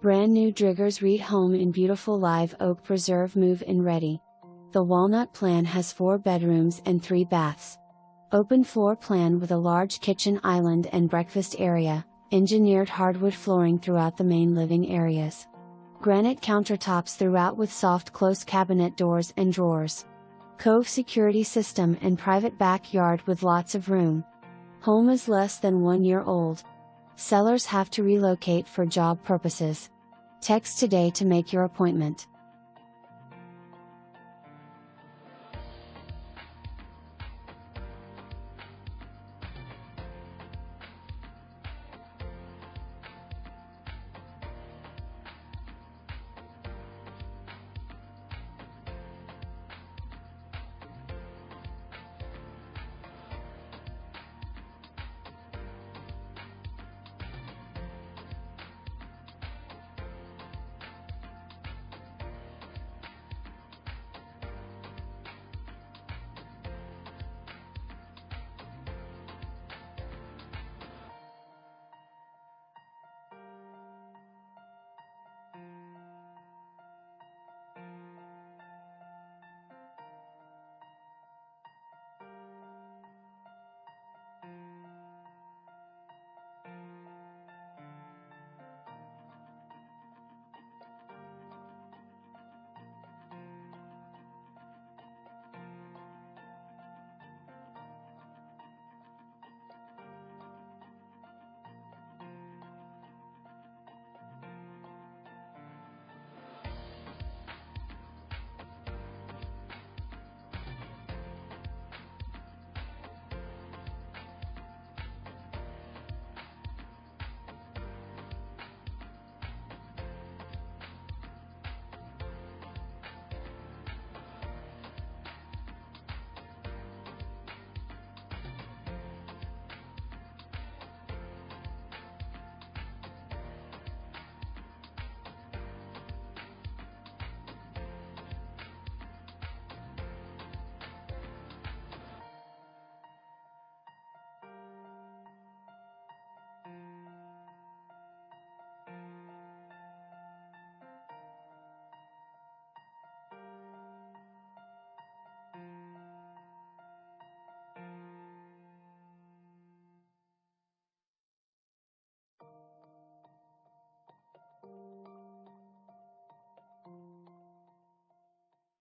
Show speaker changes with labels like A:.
A: Brand new Driggers Reed home in beautiful live oak preserve move-in ready. The Walnut Plan has 4 bedrooms and 3 baths. Open floor plan with a large kitchen island and breakfast area, engineered hardwood flooring throughout the main living areas. Granite countertops throughout with soft close cabinet doors and drawers. Cove security system and private backyard with lots of room. Home is less than 1 year old. Sellers have to relocate for job purposes. Text today to make your appointment.